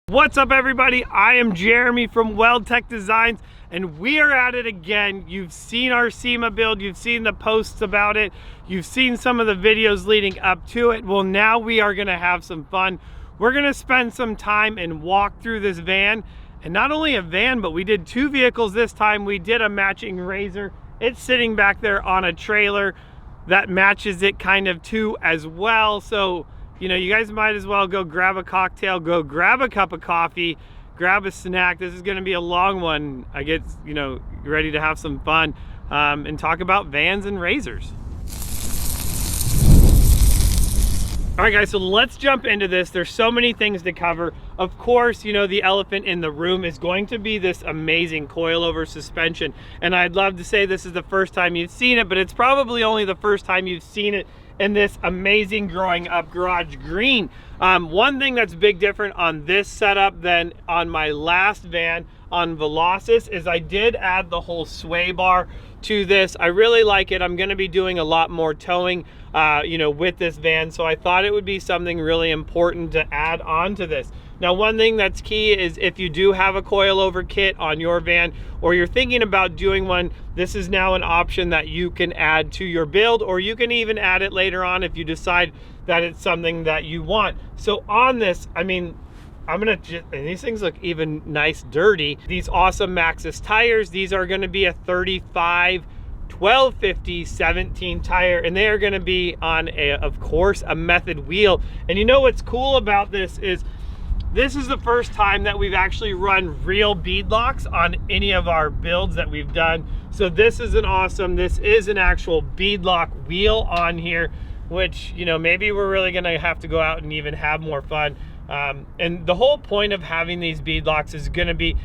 What's up, everybody? I am Jeremy from Weldtec Designs, and we are at it again. You've seen our SEMA build, you've seen the posts about it, you've seen some of the videos leading up to it. Well, now we are gonna have some fun. We're gonna spend some time and walk through this van, and not only a van, but we did two vehicles this time. We did a matching RZR. It's sitting back there on a trailer that matches it kind of too as well. So, you know, you guys might as well go grab a cocktail, go grab a cup of coffee, grab a snack. This is gonna be a long one. I get, you know, ready to have some fun and talk about vans and RZRs. All right, guys, so let's jump into this. There's so many things to cover. Of course, you know, the elephant in the room is going to be this amazing coilover suspension. And I'd love to say this is the first time you've seen it, but it's probably only the first time you've seen it in this amazing growing up garage green. One thing that's big different on this setup than on my last van on Velocis is I did add the whole sway bar to this. I really like it. I'm gonna be doing a lot more towing you know, with this van, so I thought it would be something really important to add on to this. Now, one thing that's key is if you do have a coilover kit on your van, or you're thinking about doing one, this is now an option that you can add to your build, or you can even add it later on if you decide that it's something that you want. So on this, I mean, I'm gonna just, and these things look even nice dirty. These awesome Maxxis tires, these are gonna be a 35 1250 17 tire, and they are going to be on a, of course, a method wheel. And you know what's cool about this is the first time that we've actually run real bead locks on any of our builds that we've done. So this is an actual bead lock wheel on here, which, you know, maybe we're really going to have to go out and even have more fun. And the whole point of having these bead locks is going to be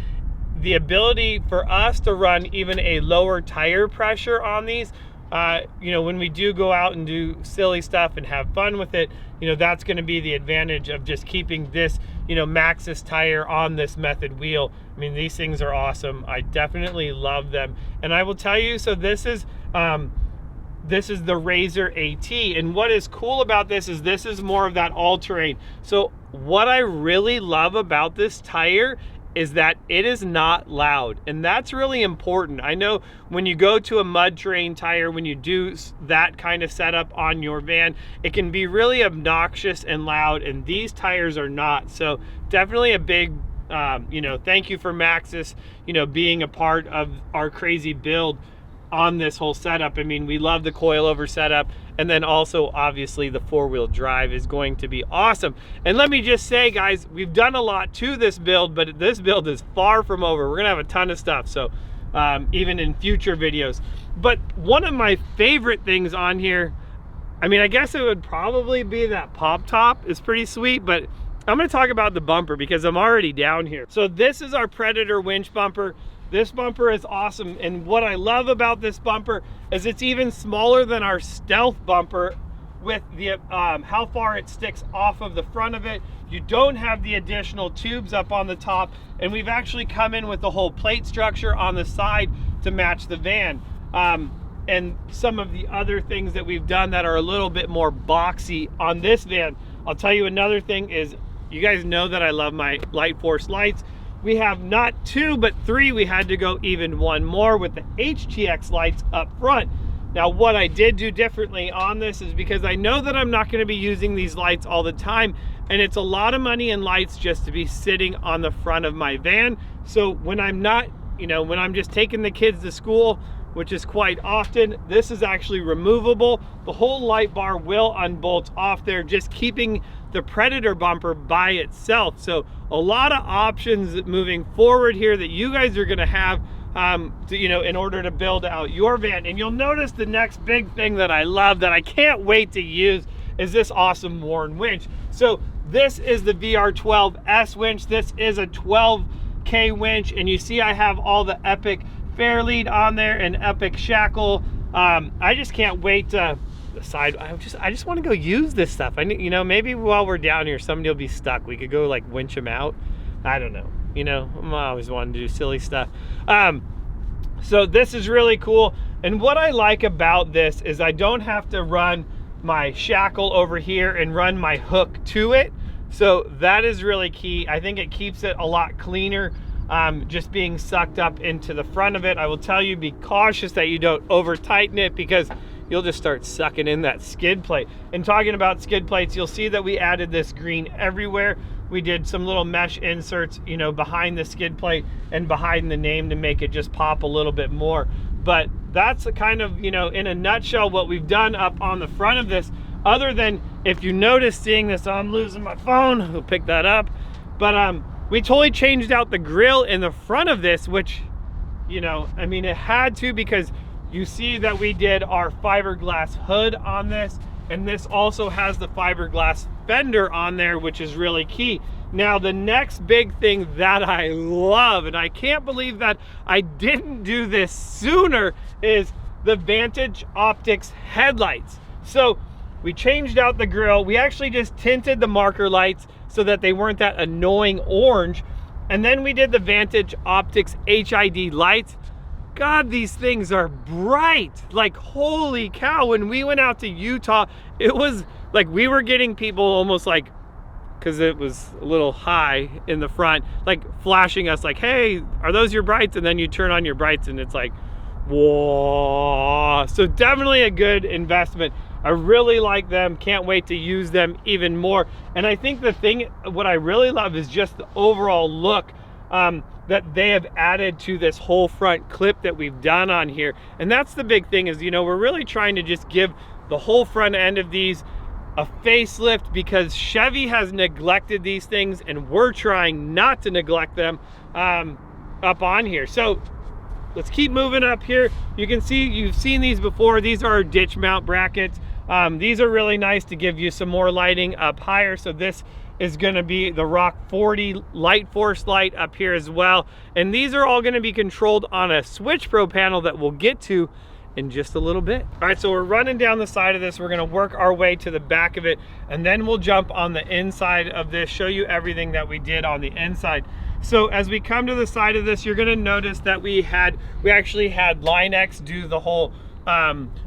the ability for us to run even a lower tire pressure on these. You know, when we do go out and do silly stuff and have fun with it, you know, that's going to be the advantage of just keeping this, you know, Maxxis tire on this method wheel. I mean, these things are awesome. I definitely love them. And I will tell you, so this is the RZR AT, and what is cool about this is more of that all-terrain. So what I really love about this tire is that it is not loud, and that's really important. I know when you go to a mud terrain tire, when you do that kind of setup on your van, it can be really obnoxious and loud, and these tires are not. So definitely a big you know, thank you for Maxxis, you know, being a part of our crazy build on this whole setup. I mean, we love the coilover setup, and then also obviously the four-wheel drive is going to be awesome. And let me just say, guys, we've done a lot to this build, but this build is far from over. We're gonna have a ton of stuff, so even in future videos. But one of my favorite things on here, I mean, I guess it would probably be that pop top. Is pretty sweet, but I'm gonna talk about the bumper because I'm already down here. So this is our Predator winch bumper. This bumper is awesome, and what I love about this bumper is it's even smaller than our Stealth bumper with the how far it sticks off of the front of it. You don't have the additional tubes up on the top, and we've actually come in with the whole plate structure on the side to match the van. And some of the other things that we've done that are a little bit more boxy on this van. I'll tell you another thing is, you guys know that I love my Lightforce lights. We have not two, but three. We had to go even one more with the HTX lights up front. Now, what I did do differently on this is because I know that I'm not gonna be using these lights all the time, and it's a lot of money in lights just to be sitting on the front of my van. So when I'm not, you know, when I'm just taking the kids to school, which is quite often, this is actually removable. The whole light bar will unbolt off there, just keeping the Predator bumper by itself. So a lot of options moving forward here that you guys are gonna have to, you know, in order to build out your van. And you'll notice the next big thing that I love, that I can't wait to use, is this awesome Warn winch. So this is the VR12S winch. This is a 12K winch, and you see I have all the Epic Fairlead on there and Epic Shackle. I just can't wait to decide. I just want to go use this stuff. I need, you know, maybe while we're down here, somebody will be stuck. We could go like winch them out. I don't know. You know, I'm always wanting to do silly stuff. So this is really cool. And what I like about this is I don't have to run my shackle over here and run my hook to it. So that is really key. I think it keeps it a lot cleaner, just being sucked up into the front of it. I will tell you, be cautious that you don't over tighten it, because you'll just start sucking in that skid plate. And talking about skid plates, you'll see that we added this green everywhere. We did some little mesh inserts, you know, behind the skid plate and behind the name to make it just pop a little bit more. But that's a kind of, you know, in a nutshell, what we've done up on the front of this. Other than, if you notice seeing this, I'm losing my phone, we'll pick that up. But we totally changed out the grill in the front of this, which, you know, I mean, it had to, because you see that we did our fiberglass hood on this, and this also has the fiberglass fender on there, which is really key. Now, the next big thing that I love, and I can't believe that I didn't do this sooner, is the Vantage Optics headlights. So we changed out the grill. We actually just tinted the marker lights so that they weren't that annoying orange. And then we did the Vantage Optics HID lights. God, these things are bright. Like, holy cow. When we went out to Utah, it was like we were getting people almost like, because it was a little high in the front, like flashing us like, hey, are those your brights? And then you turn on your brights and it's like, whoa. So definitely a good investment. I really like them. Can't wait to use them even more. And I think the thing, what I really love is just the overall look that they have added to this whole front clip that we've done on here. And that's the big thing, is, you know, we're really trying to just give the whole front end of these a facelift, because Chevy has neglected these things and we're trying not to neglect them up on here. So let's keep moving up here. You can see, you've seen these before. These are our ditch mount brackets. These are really nice to give you some more lighting up higher. So this is going to be the Rock 40 Lightforce light up here as well. And these are all going to be controlled on a Switch Pro panel that we'll get to in just a little bit. All right, so we're running down the side of this. We're going to work our way to the back of it, and then we'll jump on the inside of this, show you everything that we did on the inside. So as we come to the side of this, you're going to notice that we actually had Line-X do the whole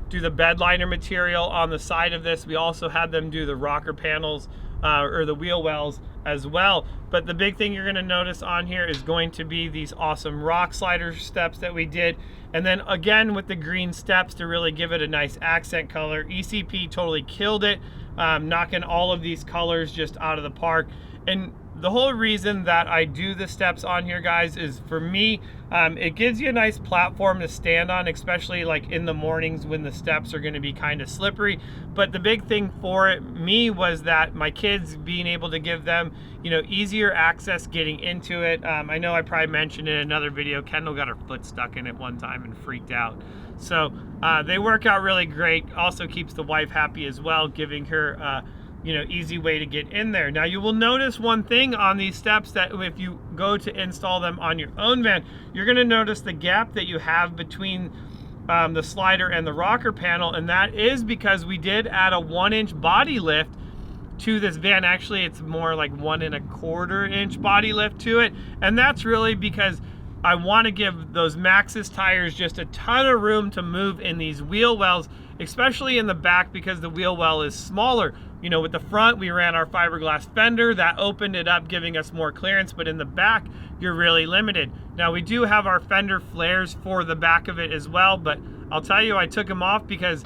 do the bed liner material on the side of this. We also had them do the rocker panels or the wheel wells as well. But the big thing you're going to notice on here is going to be these awesome rock slider steps that we did. And then again with the green steps to really give it a nice accent color. ECP totally killed it, knocking all of these colors just out of the park. And the whole reason that I do the steps on here, guys, is for me, it gives you a nice platform to stand on, especially like in the mornings when the steps are going to be kind of slippery. But the big thing for me was that my kids, being able to give them, you know, easier access getting into it. I know I probably mentioned in another video, Kendall got her foot stuck in it one time and freaked out. So they work out really great. Also keeps the wife happy as well, giving her you know, easy way to get in there. Now you will notice one thing on these steps, that if you go to install them on your own van, you're going to notice the gap that you have between the slider and the rocker panel, and that is because we did add a 1-inch body lift to this van. Actually, it's more like 1 1/4 inch body lift to it, and that's really because I want to give those Maxxis tires just a ton of room to move in these wheel wells, especially in the back, because the wheel well is smaller. You know, with the front, we ran our fiberglass fender that opened it up, giving us more clearance, but in the back, you're really limited. Now, we do have our fender flares for the back of it as well, but I'll tell you, I took them off because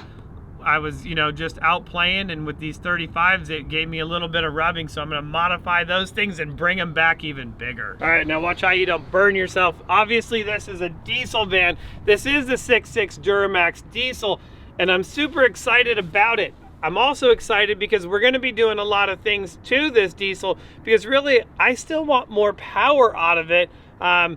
I was, you know, just out playing, and with these 35s, it gave me a little bit of rubbing, so I'm going to modify those things and bring them back even bigger. All right, now watch how you don't burn yourself. Obviously, this is a diesel van. This is the 6.6 Duramax diesel, and I'm super excited about it. I'm also excited because we're going to be doing a lot of things to this diesel, because really I still want more power out of it. And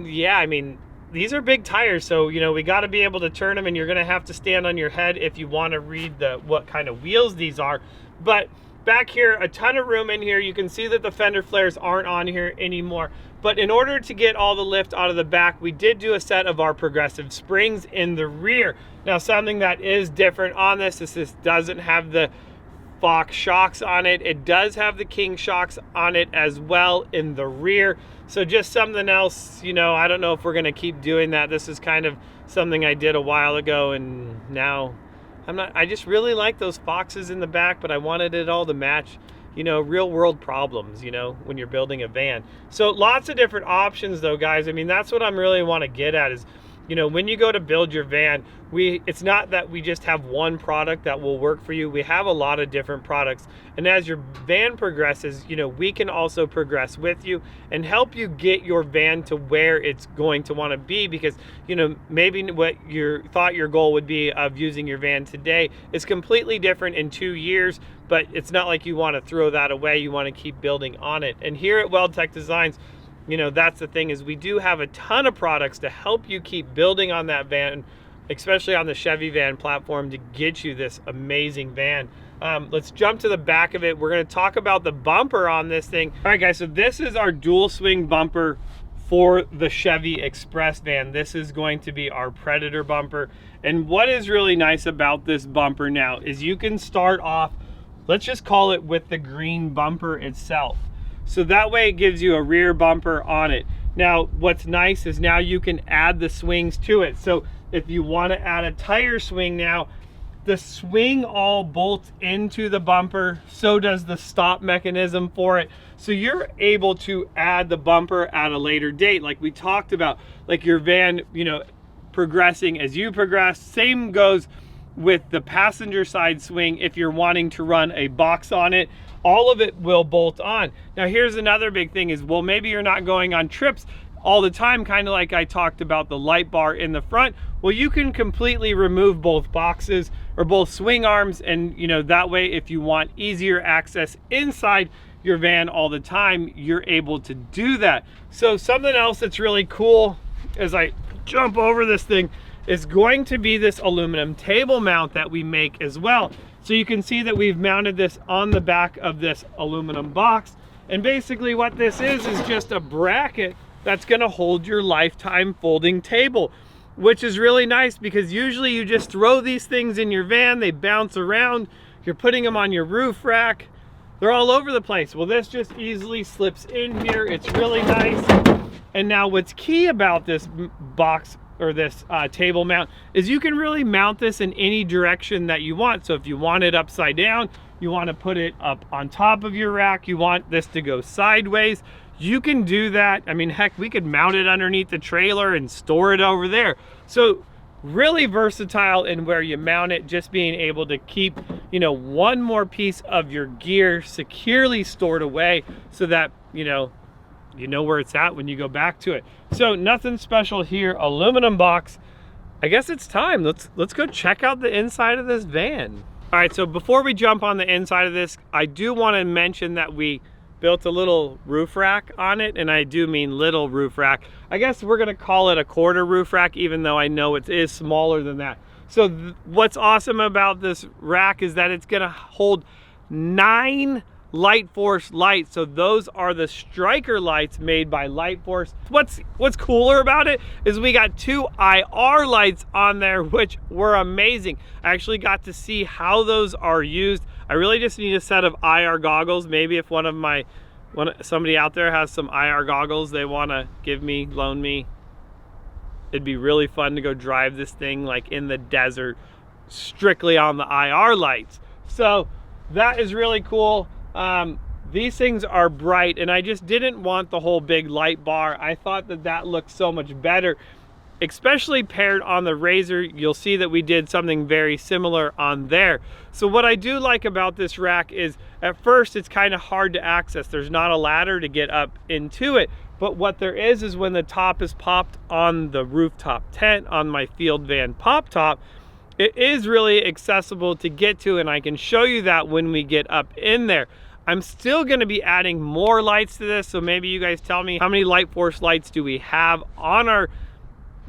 yeah, I mean, these are big tires, so you know, we got to be able to turn them, and you're going to have to stand on your head if you want to read what kind of wheels these are. But back here, a ton of room in here. You can see that the fender flares aren't on here anymore. But in order to get all the lift out of the back, we did do a set of our progressive springs in the rear. Now, something that is different on this is this doesn't have the Fox shocks on it. It does have the King shocks on it as well in the rear. So just something else, you know, I don't know if we're going to keep doing that. This is kind of something I did a while ago, and now I just really like those Foxes in the back, but I wanted it all to match, you know, real world problems, you know, when you're building a van. So lots of different options though, guys. I mean, that's what I'm really want to get at is, you know, when you go to build your van, it's not that we just have one product that will work for you. We have a lot of different products. And as your van progresses, you know, we can also progress with you and help you get your van to where it's going to want to be, because, you know, maybe what you thought your goal would be of using your van today is completely different in 2 years, but it's not like you want to throw that away. You want to keep building on it. And here at Weldtec Designs, you know, that's the thing, is we do have a ton of products to help you keep building on that van, especially on the Chevy van platform, to get you this amazing van. Let's jump to the back of it. We're going to talk about the bumper on this thing. All right, guys, so this is our dual swing bumper for the Chevy Express van. This is going to be our Predator bumper. And what is really nice about this bumper now is you can start off, let's just call it with the green bumper itself. So that way it gives you a rear bumper on it. Now, what's nice is now you can add the swings to it. So if you want to add a tire swing now, the swing all bolts into the bumper. So does the stop mechanism for it. So you're able to add the bumper at a later date, like we talked about, like your van, you know, progressing as you progress. Same goes with the passenger side swing. If you're wanting to run a box on it, all of it will bolt on. Now here's another big thing is, well, maybe you're not going on trips all the time, kind of like I talked about the light bar in the front. Well, you can completely remove both boxes or both swing arms, and you know, that way if you want easier access inside your van all the time, you're able to do that. So something else that's really cool as I jump over this thing is going to be this aluminum table mount that we make as well. So you can see that we've mounted this on the back of this aluminum box. And basically what this is just a bracket that's gonna hold your lifetime folding table, which is really nice because usually you just throw these things in your van, they bounce around, you're putting them on your roof rack, they're all over the place. Well, this just easily slips in here. It's really nice. And now what's key about this box or this table mount is you can really mount this in any direction that you want. So if you want it upside down, you want to put it up on top of your rack, you want this to go sideways, you can do that. I mean, heck, we could mount it underneath the trailer and store it over there. So really versatile in where you mount it, just being able to keep, you know, one more piece of your gear securely stored away so that, you know where it's at when you go back to it. So nothing special here, aluminum box. I guess it's time. Let's go check out the inside of this van. All right, so before we jump on the inside of this, I do want to mention that we built a little roof rack on it, and I do mean little roof rack. I guess we're gonna call it a quarter roof rack, even though I know it is smaller than that. So what's awesome about this rack is that it's gonna hold 9 Lightforce lights. So those are the striker lights made by Lightforce. What's cooler about it is we got 2 IR lights on there, which were amazing. I actually got to see how those are used. I really just need a set of IR goggles. Maybe if somebody out there has some IR goggles they want to loan me, it'd be really fun to go drive this thing like in the desert strictly on the IR lights. So that is really cool. These things are bright, and I just didn't want the whole big light bar. I thought that looked so much better, especially paired on the RZR. You'll see that we did something very similar on there. So what I do like about this rack is at first it's kind of hard to access. There's not a ladder to get up into it, but what there is when the top is popped on the rooftop tent on my field van pop top, it is really accessible to get to, and I can show you that when we get up in there. I'm still gonna be adding more lights to this, so maybe you guys tell me how many Lightforce lights do we have on our,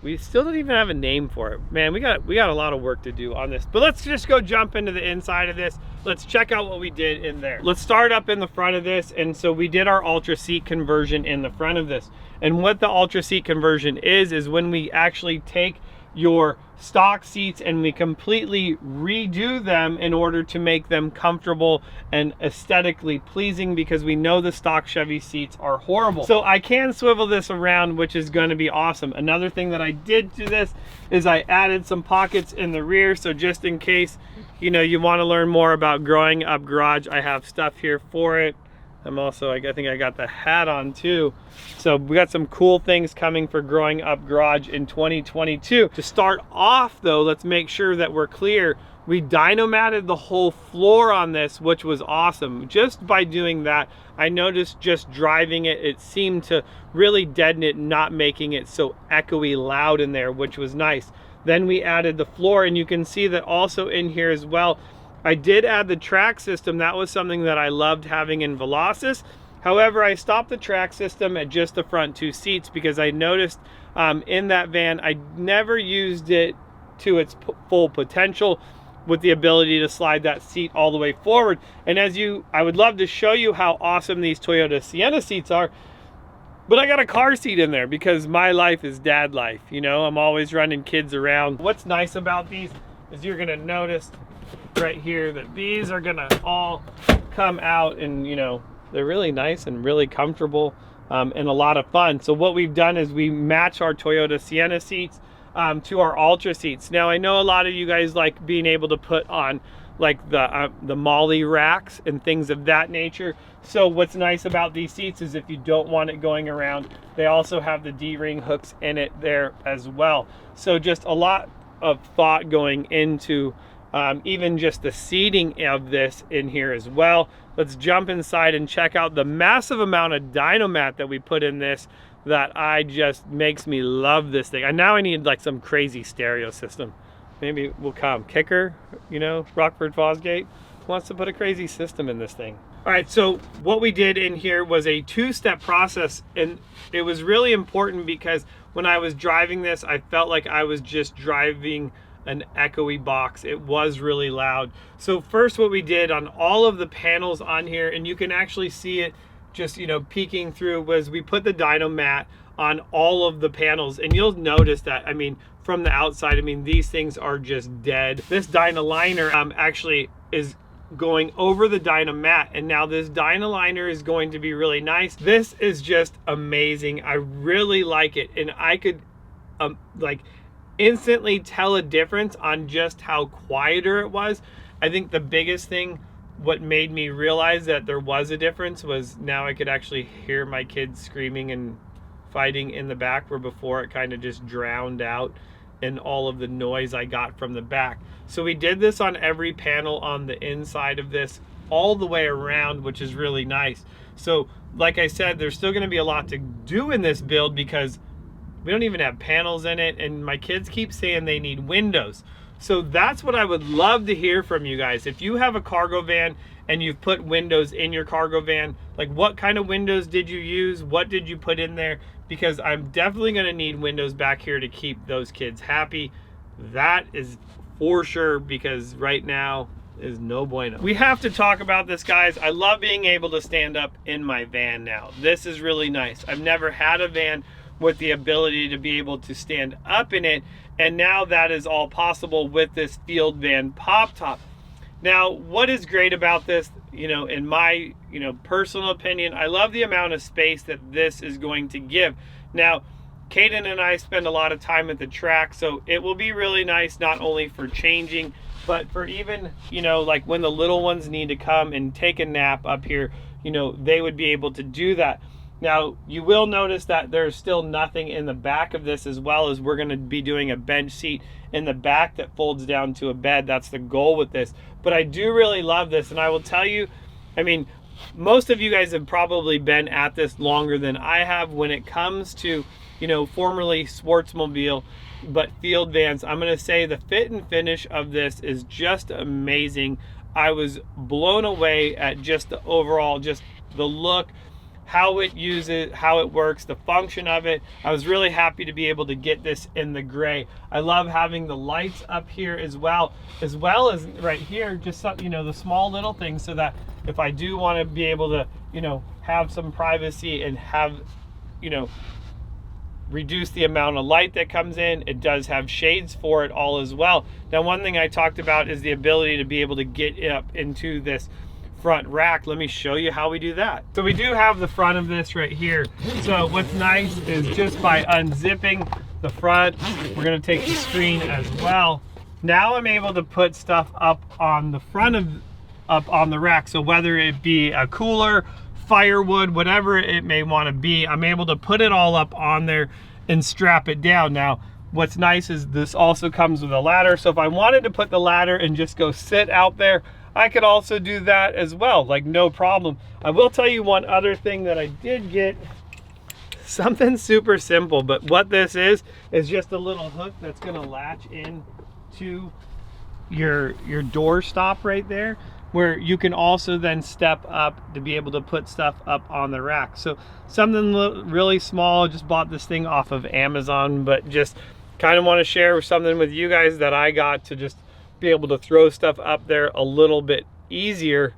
we still don't even have a name for it. Man, we got a lot of work to do on this, but let's just go jump into the inside of this. Let's check out what we did in there. Let's start up in the front of this, and so we did our ultra seat conversion in the front of this. And what the ultra seat conversion is when we actually take your stock seats and we completely redo them in order to make them comfortable and aesthetically pleasing, because we know the stock Chevy seats are horrible. So I can swivel this around, which is going to be awesome. Another thing that I did to this is I added some pockets in the rear, so just in case you know, you want to learn more about growing up garage, I have stuff here for it. I'm also, I think I got the hat on too. So we got some cool things coming for growing up garage in 2022. To start off though, let's make sure that we're clear. We dynamatted the whole floor on this, which was awesome. Just by doing that, I noticed just driving it, it seemed to really deaden it, not making it so echoey loud in there, which was nice. Then we added the floor, and you can see that also in here as well, I did add the track system. That was something that I loved having in Velocis. However, I stopped the track system at just the front 2 seats because I noticed in that van, I never used it to its full potential with the ability to slide that seat all the way forward. And I would love to show you how awesome these Toyota Sienna seats are, but I got a car seat in there because my life is dad life. You know, I'm always running kids around. What's nice about these is you're gonna notice right here that these are gonna all come out, and you know, they're really nice and really comfortable and a lot of fun. So what we've done is we match our Toyota Sienna seats to our Ultra seats. Now I know a lot of you guys like being able to put on like the Molly racks and things of that nature. So what's nice about these seats is if you don't want it going around, they also have the D-ring hooks in it there as well. So just a lot of thought going into even just the seating of this in here as well. Let's jump inside and check out the massive amount of Dynamat that we put in this that just makes me love this thing. And now I need like some crazy stereo system. Maybe we'll come. Kicker, you know, Rockford Fosgate wants to put a crazy system in this thing. All right, so what we did in here was a 2-step process, and it was really important because when I was driving this, I felt like I was just driving an echoey box. It was really loud. So first what we did on all of the panels on here, and you can actually see it just, you know, peeking through, was we put the Dynamat on all of the panels, and you'll notice that, I mean, from the outside, I mean, these things are just dead. This Dynaliner actually is going over the Dynamat, and now this Dynaliner is going to be really nice. This is just amazing. I really like it, and I could like instantly tell a difference on just how quieter it was. I think the biggest thing, what made me realize that there was a difference, was now I could actually hear my kids screaming and fighting in the back, where before it kind of just drowned out in all of the noise I got from the back. So we did this on every panel on the inside of this all the way around, which is really nice. So like I said, there's still going to be a lot to do in this build because we don't even have panels in it, and my kids keep saying they need windows. So that's what I would love to hear from you guys. If you have a cargo van and you've put windows in your cargo van, like what kind of windows did you use? What did you put in there? Because I'm definitely gonna need windows back here to keep those kids happy. That is for sure, because right now is no bueno. We have to talk about this, guys. I love being able to stand up in my van now. This is really nice. I've never had a van with the ability to be able to stand up in it, and now that is all possible with this field van pop top. Now what is great about this, you know, in my, you know, personal opinion, I love the amount of space that this is going to give. Now Caden and I spend a lot of time at the track, so it will be really nice not only for changing, but for even, you know, like when the little ones need to come and take a nap up here, you know, they would be able to do that. Now, you will notice that there's still nothing in the back of this, as well as we're going to be doing a bench seat in the back that folds down to a bed. That's the goal with this. But I do really love this, and I will tell you, I mean, most of you guys have probably been at this longer than I have when it comes to, you know, formerly Sportsmobile, but field vans. I'm going to say the fit and finish of this is just amazing. I was blown away at just the overall, just the look, how it uses, how it works, the function of it. I was really happy to be able to get this in the gray. I love having the lights up here as well as right here, just some, you know, the small little things, so that if I do want to be able to, you know, have some privacy and have, you know, reduce the amount of light that comes in, it does have shades for it all as well. Now, one thing I talked about is the ability to be able to get up into this front rack. Let me show you how we do that. So we do have the front of this right here. So what's nice is just by unzipping the front, we're going to take the screen as well. now I'm able to put stuff up on the front of, up on the rack. So whether it be a cooler, firewood, whatever it may want to be, I'm able to put it all up on there and strap it down. Now, what's nice is this also comes with a ladder. So if I wanted to put the ladder and just go sit out there, I could also do that as well, like no problem. I will tell you one other thing that I did get, something super simple, but what this is just a little hook that's gonna latch in to your door stop right there, where you can also then step up to be able to put stuff up on the rack. So something really small, just bought this thing off of Amazon, but just kind of want to share something with you guys that I got to just be able to throw stuff up there a little bit easier.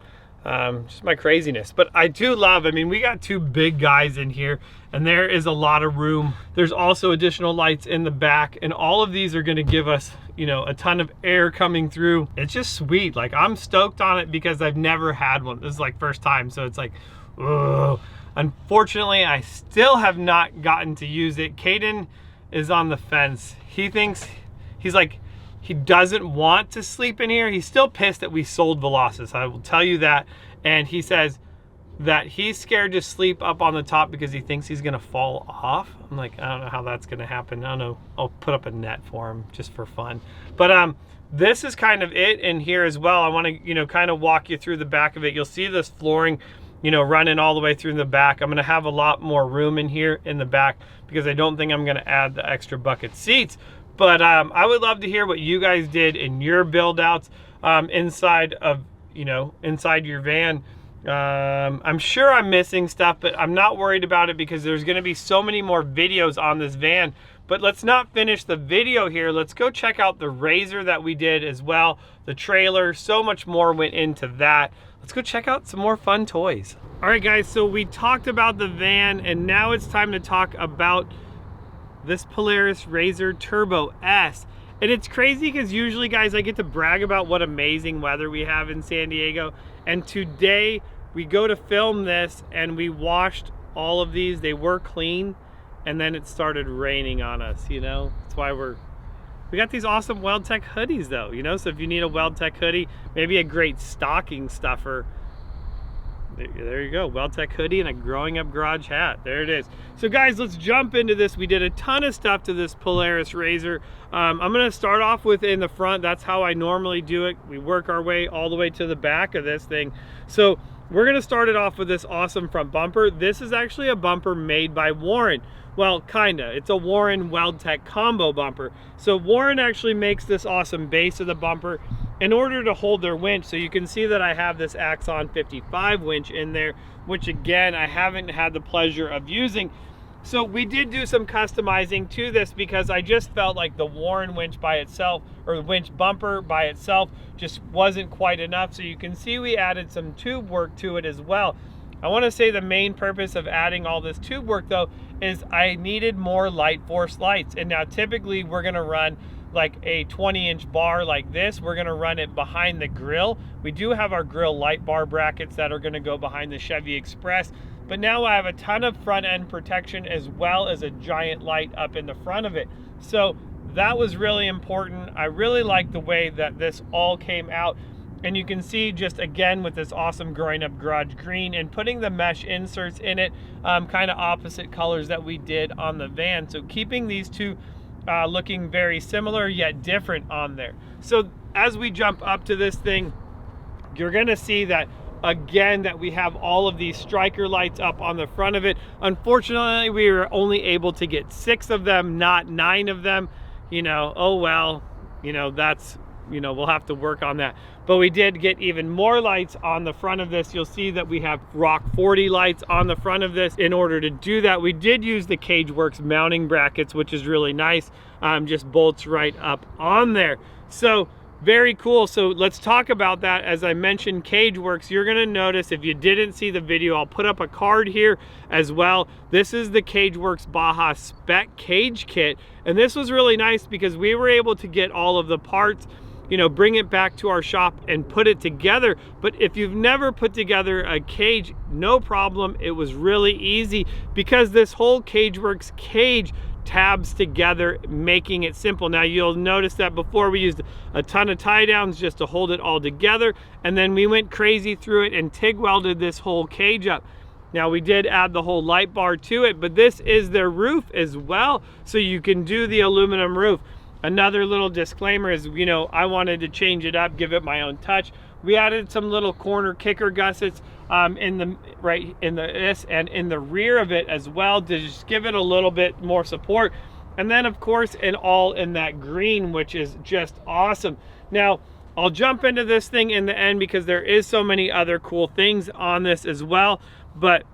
Just my craziness. But I do love, I mean, we got two big guys in here and there is a lot of room. There's also additional lights in the back, and all of these are going to give us, you know, a ton of air coming through. It's just sweet. Like, I'm stoked on it because I've never had one. This is like first time, so it's like, ugh. Unfortunately, I still have not gotten to use it. Caden is on the fence. He thinks, he's like, he doesn't want to sleep in here. He's still pissed that we sold Velocis, I will tell you that. And he says that he's scared to sleep up on the top because he thinks he's gonna fall off. I'm like, I don't know how that's gonna happen. I don't know, I'll put up a net for him just for fun. But this is kind of it in here as well. I wanna, you know, kind of walk you through the back of it. You'll see this flooring, you know, running all the way through the back. I'm gonna have a lot more room in here in the back because I don't think I'm gonna add the extra bucket seats. But I would love to hear what you guys did in your build outs inside of, you know, inside your van. I'm sure I'm missing stuff, but I'm not worried about it because there's gonna be so many more videos on this van. But let's not finish the video here. Let's go check out the RZR that we did as well, the trailer, so much more went into that. Let's go check out some more fun toys. All right, guys, so we talked about the van, and now it's time to talk about this Polaris RZR Turbo S. And it's crazy because usually, guys, I get to brag about what amazing weather we have in San Diego. And today we go to film this and we washed all of these. They were clean, and then it started raining on us, you know? That's why we got these awesome Weldtec hoodies though, you know? So if you need a Weldtec hoodie, maybe a great stocking stuffer, there you go, Weldtec hoodie and a growing up garage hat. There it is. So guys, let's jump into this. We did a ton of stuff to this Polaris RZR. I'm gonna start off with in the front. That's how I normally do it. We work our way all the way to the back of this thing. So we're gonna start it off with this awesome front bumper. This is actually a bumper made by Warren. Well, kinda. It's a Warren Weldtec combo bumper. So Warren actually makes this awesome base of the bumper in order to hold their winch. So you can see that I have this Axon 55 winch in there, which again, I haven't had the pleasure of using. So we did do some customizing to this because I just felt like the Warren winch by itself, or the winch bumper by itself, just wasn't quite enough. So you can see we added some tube work to it as well. I want to say the main purpose of adding all this tube work though is I needed more Lightforce lights. And now typically we're going to run like a 20-inch bar like this. We're going to run it behind the grill. We do have our grill light bar brackets that are going to go behind the Chevy Express, but now I have a ton of front end protection as well as a giant light up in the front of it. So that was really important. I really like the way that this all came out. And you can see just again with this awesome growing up garage green and putting the mesh inserts in it, kind of opposite colors that we did on the van. So keeping these two looking very similar yet different on there. So as we jump up to this thing, you're gonna see that again that we have all of these striker lights up on the front of it. Unfortunately, we were only able to get 6 of them, not 9 of them. You know, oh well, you know, that's, you know, we'll have to work on that. But we did get even more lights on the front of this. You'll see that we have Rock 40 lights on the front of this. In order to do that, we did use the CageWorks mounting brackets, which is really nice. Just bolts right up on there. So very cool. So let's talk about that. As I mentioned, CageWorks, you're gonna notice, if you didn't see the video, I'll put up a card here as well. This is the CageWorks Baja Spec Cage Kit. And this was really nice because we were able to get all of the parts, you know, bring it back to our shop and put it together. But if you've never put together a cage, no problem. It was really easy because this whole CageWorks cage tabs together, making it simple. Now you'll notice that before we used a ton of tie downs just to hold it all together, and then we went crazy through it and TIG welded this whole cage up. Now we did add the whole light bar to it, but this is their roof as well, so you can do the aluminum roof. Another little disclaimer is, you know, I wanted to change it up, give it my own touch. We added some little corner kicker gussets in the this and in the rear of it as well to just give it a little bit more support. And then of course all in that green, which is just awesome. Now I'll jump into this thing in the end because there is so many other cool things on this as well, but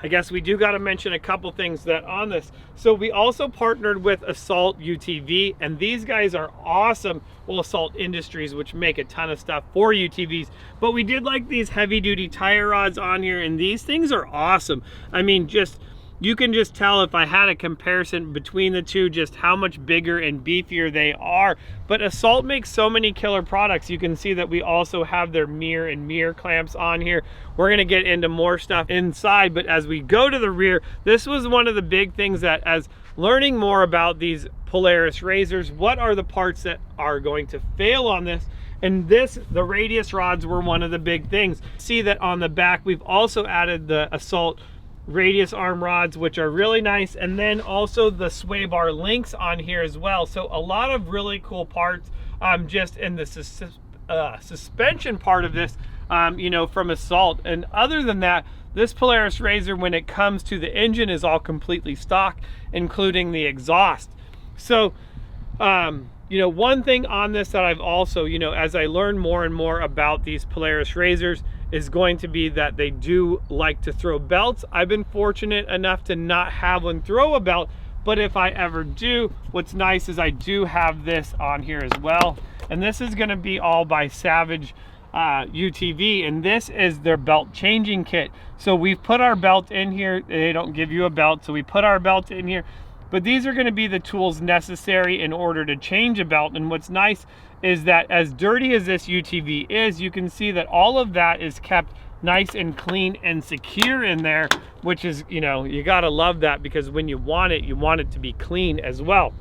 I guess we do got to mention a couple things that on this. So we also partnered with Assault UTV, and these guys are awesome. Well, Assault Industries, which make a ton of stuff for UTVs, but we did like these heavy duty tire rods on here, and these things are awesome. I mean, just you can just tell if I had a comparison between the two, just how much bigger and beefier they are. But Assault makes so many killer products. You can see that we also have their mirror and mirror clamps on here. We're gonna get into more stuff inside, but as we go to the rear, this was one of the big things that, as learning more about these Polaris RZRs, what are the parts that are going to fail on this? And the radius rods were one of the big things. See that on the back, we've also added the Assault radius arm rods, which are really nice, and then also the sway bar links on here as well. So a lot of really cool parts just in the suspension part of this, you know, from Assault. And other than that, this Polaris RZR, when it comes to the engine, is all completely stock, including the exhaust. So you know, one thing on this that I've also, you know, as I learn more and more about these Polaris RZRs, is going to be that they do like to throw belts. I've been fortunate enough to not have one throw a belt, but if I ever do, what's nice is I do have this on here as well. And this is gonna be all by Savage UTV, and this is their belt changing kit. So we've put our belt in here. They don't give you a belt, so we put our belt in here. But these are gonna be the tools necessary in order to change a belt. And what's nice is that as dirty as this UTV is, you can see that all of that is kept nice and clean and secure in there, which is, you know, you gotta love that, because when you want it to be clean as well.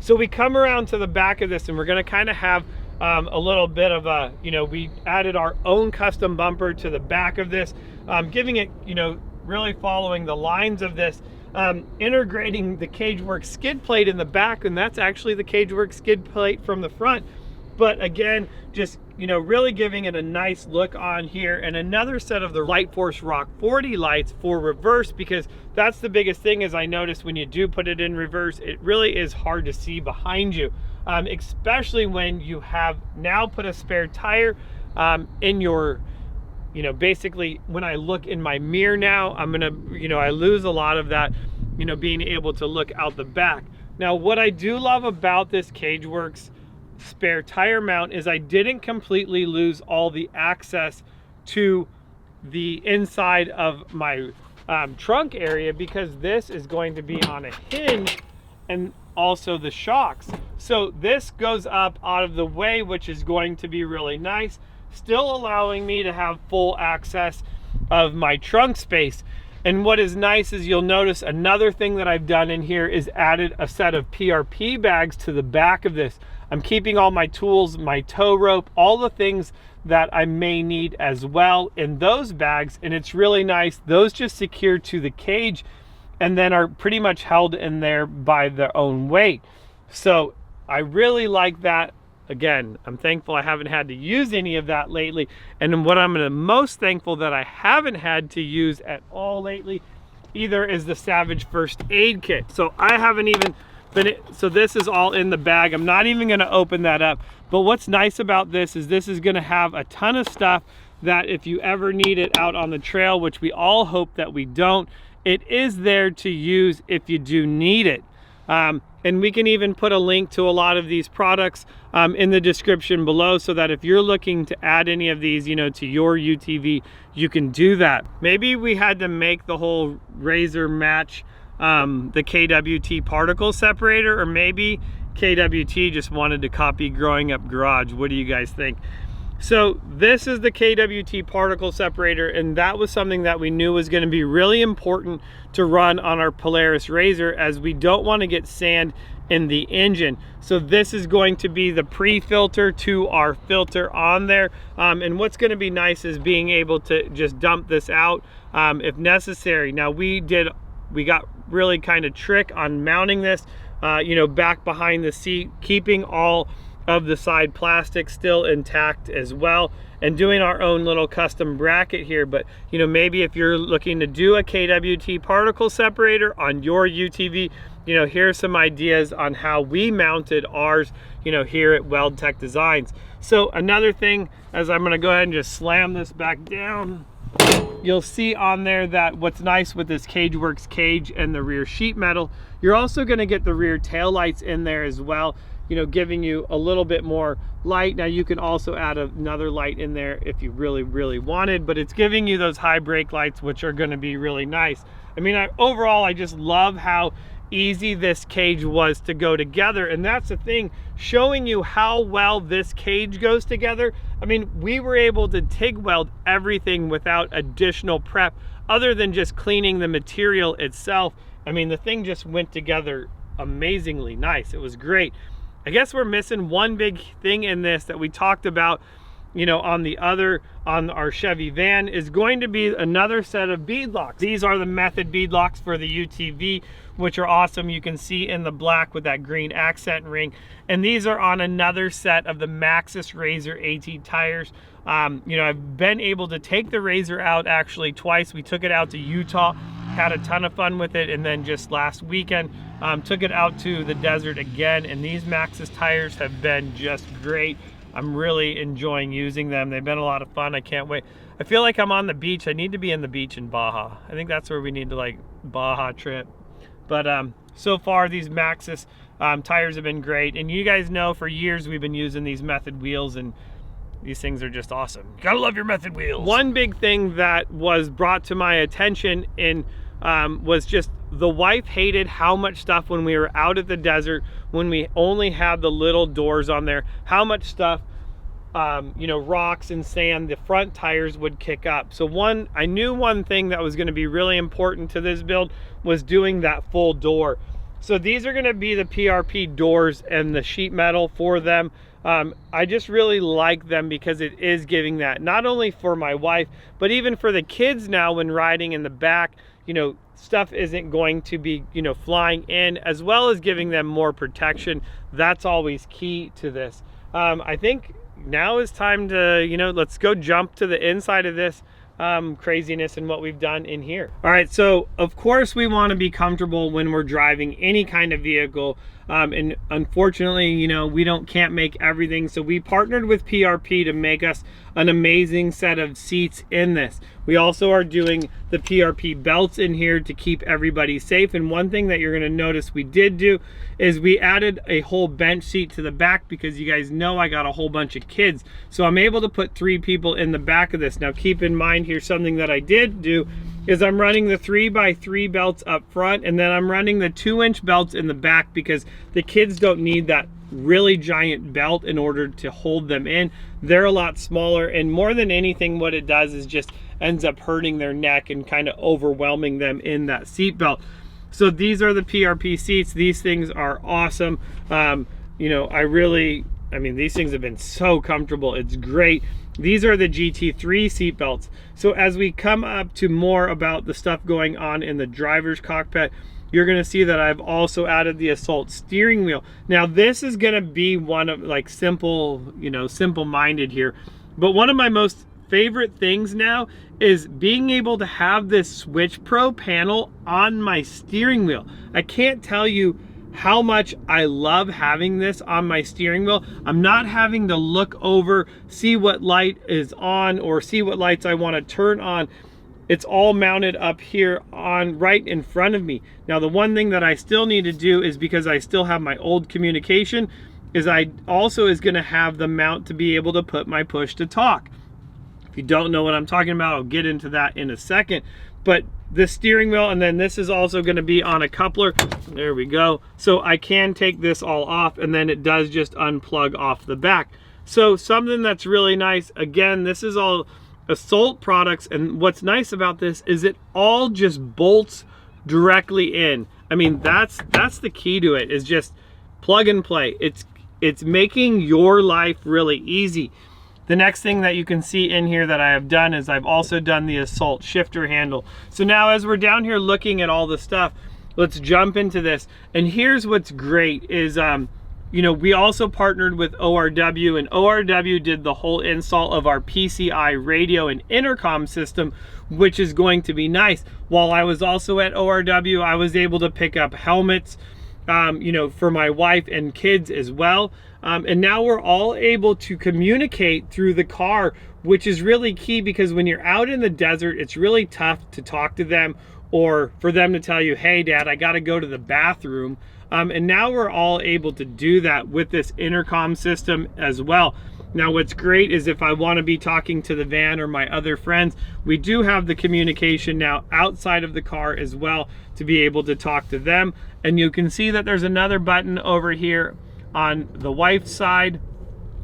So we come around to the back of this, and we're gonna kind of have a little bit of a, you know, we added our own custom bumper to the back of this, giving it, you know, really following the lines of this. Integrating the Cageworks skid plate in the back, and that's actually the Cageworks skid plate from the front. But again, just, you know, really giving it a nice look on here, and another set of the Lightforce Rock 40 lights for reverse, because that's the biggest thing is I noticed when you do put it in reverse, it really is hard to see behind you, especially when you have now put a spare tire in your, you know, basically when I look in my mirror now, I'm gonna, you know, I lose a lot of that, you know, being able to look out the back. Now, what I do love about this Cageworks spare tire mount is I didn't completely lose all the access to the inside of my trunk area, because this is going to be on a hinge, and also the shocks. So this goes up out of the way, which is going to be really nice, still allowing me to have full access of my trunk space. And what is nice is you'll notice another thing that I've done in here is added a set of PRP bags to the back of this. I'm keeping all my tools, my tow rope, all the things that I may need as well in those bags, and it's really nice. Those just secure to the cage and then are pretty much held in there by their own weight. So I really like that. Again, I'm thankful I haven't had to use any of that lately. And what I'm the most thankful that I haven't had to use at all lately either is the Savage First Aid Kit. So I haven't even been, so this is all in the bag. I'm not even gonna open that up. But what's nice about this is gonna have a ton of stuff that if you ever need it out on the trail, which we all hope that we don't, it is there to use if you do need it. And we can even put a link to a lot of these products in the description below, so that if you're looking to add any of these, you know, to your UTV, you can do that. Maybe we had to make the whole RZR match the KWT particle separator, or maybe KWT just wanted to copy Growing Up Garage. What do you guys think? So this is the KWT particle separator, and that was something that we knew was going to be really important to run on our Polaris RZR, as we don't want to get sand in the engine. So this is going to be the pre-filter to our filter on there, and what's going to be nice is being able to just dump this out if necessary. Now we got really kind of trick on mounting this you know, back behind the seat, keeping all of the side plastic still intact as well, and doing our own little custom bracket here. But you know, maybe if you're looking to do a KWT particle separator on your UTV, you know, here's some ideas on how we mounted ours, you know, here at Weldtec Designs. So another thing, as I'm going to go ahead and just slam this back down, you'll see on there that what's nice with this CageWorks cage and the rear sheet metal, you're also going to get the rear tail lights in there as well, you know, giving you a little bit more light. Now you can also add another light in there if you really wanted, but it's giving you those high brake lights, which are going to be really nice. I mean, overall, I just love how easy this cage was to go together, and that's the thing, showing you how well this cage goes together. I mean, we were able to TIG weld everything without additional prep other than just cleaning the material itself. I mean, the thing just went together amazingly nice. It was great. I guess we're missing one big thing in this that we talked about, you know, on our Chevy van, is going to be another set of bead locks. These are the method bead locks for the UTV, which are awesome. You can see in the black with that green accent ring, and these are on another set of the Maxxis RZR AT tires. You know, I've been able to take the RZR out actually twice. We took it out to Utah, had a ton of fun with it, and then just last weekend took it out to the desert again, and these Maxxis tires have been just great. I'm really enjoying using them. They've been a lot of fun. I can't wait. I feel like I'm on the beach. I need to be in the beach in Baja. I think that's where we need to, like, Baja trip. But so far these Maxxis tires have been great, and you guys know for years we've been using these method wheels, and these things are just awesome. You gotta love your method wheels. One big thing that was brought to my attention was just the wife hated how much stuff when we were out at the desert, when we only had the little doors on there, how much stuff you know, rocks and sand the front tires would kick up. So I knew one thing that was going to be really important to this build was doing that full door. So these are going to be the PRP doors and the sheet metal for them. I just really like them because it is giving that, not only for my wife, but even for the kids now when riding in the back, you know, stuff isn't going to be, you know, flying in, as well as giving them more protection. That's always key to this. I think now is time to, you know, let's go jump to the inside of this craziness and what we've done in here. All right, so of course we want to be comfortable when we're driving any kind of vehicle, and unfortunately, you know, we can't make everything, so we partnered with PRP to make us an amazing set of seats in this. We also are doing the PRP belts in here to keep everybody safe, and one thing that you're going to notice we did do is we added a whole bench seat to the back, because you guys know I got a whole bunch of kids, so I'm able to put 3 people in the back of this. Now keep in mind here, something that I did do is I'm running the 3x3 belts up front, and then I'm running the 2-inch belts in the back, because the kids don't need that really giant belt in order to hold them in. They're a lot smaller, and more than anything what it does is just ends up hurting their neck and kind of overwhelming them in that seat belt. So these are the PRP seats. These things are awesome. You know, I mean, these things have been so comfortable. It's great. These are the GT3 seat belts. So as we come up to more about the stuff going on in the driver's cockpit, you're going to see that I've also added the Assault steering wheel. Now this is going to be one of, like, simple, you know, simple-minded here, but one of my most favorite things now is being able to have this Switch Pro panel on my steering wheel. I can't tell you how much I love having this on my steering wheel. I'm not having to look over, see what light is on, or see what lights I want to turn on. It's all mounted up here on right in front of me. Now the one thing that I still need to do is, because I still have my old communication, is I also is going to have the mount to be able to put my push to talk. If you don't know what I'm talking about, I'll get into that in a second. But the steering wheel, and then this is also going to be on a coupler. There we go. So I can take this all off, and then it does just unplug off the back. So something that's really nice, again, this is all Assault products, and what's nice about this is it all just bolts directly in. I mean, that's the key to it, is just plug and play. It's making your life really easy. The next thing that you can see in here that I have done is I've also done the Assault shifter handle. So now as we're down here looking at all the stuff, let's jump into this. And here's what's great is, you know, we also partnered with ORW, and ORW did the whole install of our PCI radio and intercom system, which is going to be nice. While I was also at ORW, I was able to pick up helmets, you know, for my wife and kids as well. And now we're all able to communicate through the car, which is really key, because when you're out in the desert, it's really tough to talk to them or for them to tell you, hey, Dad, I got to go to the bathroom. And now we're all able to do that with this intercom system as well. Now what's great is if I want to be talking to the van or my other friends, we do have the communication now outside of the car as well to be able to talk to them. And you can see that there's another button over here on the wife's side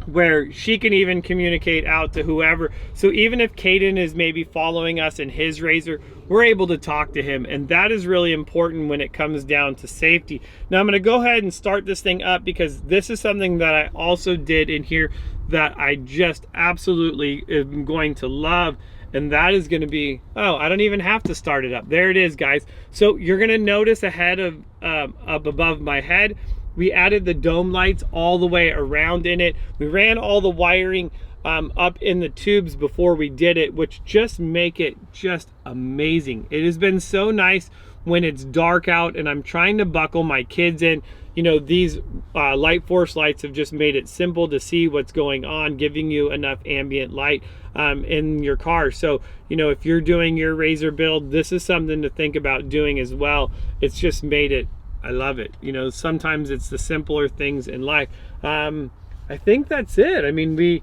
where she can even communicate out to whoever. So even if Caden is maybe following us in his RZR, we're able to talk to him, and that is really important when it comes down to safety. Now I'm going to go ahead and start this thing up, because this is something that I also did in here that I just absolutely am going to love, and that is going to be, oh, I don't even have to start it up. There it is, guys. So you're going to notice ahead of up above my head, we added the dome lights all the way around in it. We ran all the wiring up in the tubes before we did it, which just make it just amazing. It has been so nice when it's dark out and I'm trying to buckle my kids in. You know, these Lightforce lights have just made it simple to see what's going on, giving you enough ambient light in your car. So, you know, if you're doing your RZR build, this is something to think about doing as well. It's just made it, I love it. You know, sometimes it's the simpler things in life. I think that's it. I mean,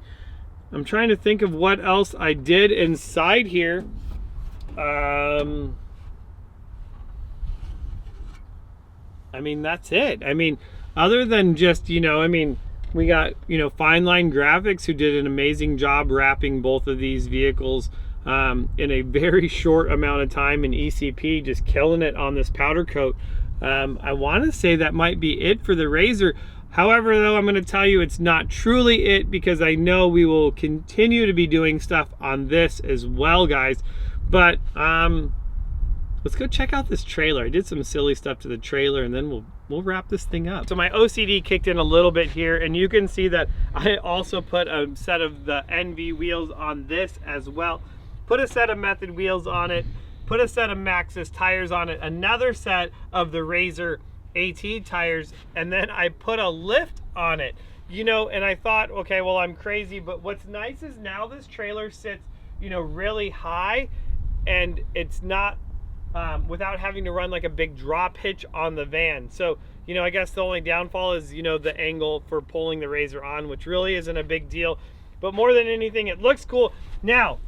I'm trying to think of what else I did inside here. I mean, that's it. I mean, other than just, you know, I mean, we got, you know, Fine Line Graphics, who did an amazing job wrapping both of these vehicles in a very short amount of time, in ECP, just killing it on this powder coat. I want to say that might be it for the RZR. However, though, I'm going to tell you it's not truly it, because I know we will continue to be doing stuff on this as well, guys. But let's go check out this trailer. I did some silly stuff to the trailer, and then we'll wrap this thing up. So my OCD kicked in a little bit here, and you can see that I also put a set of the NV wheels on this as well. Put a set of Method wheels on it. Put a set of Maxxis tires on it. Another set of the RZR AT tires, and then I put a lift on it, you know. And I thought, okay, well, I'm crazy, but what's nice is now this trailer sits, you know, really high, and it's not without having to run like a big drop hitch on the van. So, you know, I guess the only downfall is, you know, the angle for pulling the RZR on, which really isn't a big deal, but more than anything, it looks cool. Now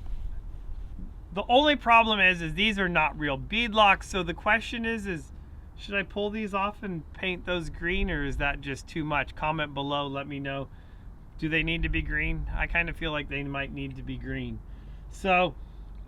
the only problem is these are not real bead locks. So the question is should I pull these off and paint those green, or is that just too much? Comment below, let me know. Do they need to be green? I kind of feel like they might need to be green. So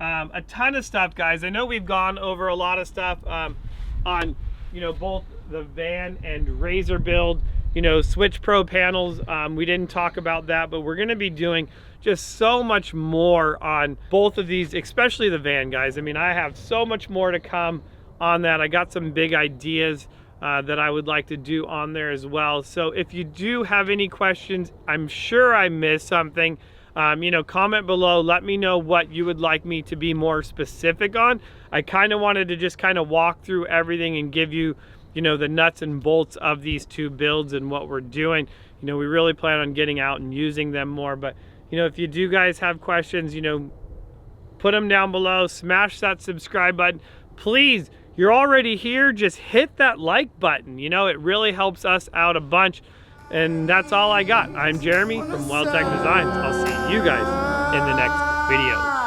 a ton of stuff, guys. I know we've gone over a lot of stuff on, you know, both the van and RZR build. You know, Switch Pro panels, we didn't talk about that, but we're going to be doing just so much more on both of these, especially the van, guys. I mean, I have so much more to come on that. I got some big ideas that I would like to do on there as well. So if you do have any questions, I'm sure I missed something, you know, comment below. Let me know what you would like me to be more specific on. I kind of wanted to just kind of walk through everything and give you, you know, the nuts and bolts of these two builds and what we're doing. You know, we really plan on getting out and using them more. But, you know, if you do guys have questions, you know, put them down below. Smash that subscribe button. Please, you're already here, just hit that like button. You know, it really helps us out a bunch. And that's all I got. I'm Jeremy from Weldtec Designs. I'll see you guys in the next video.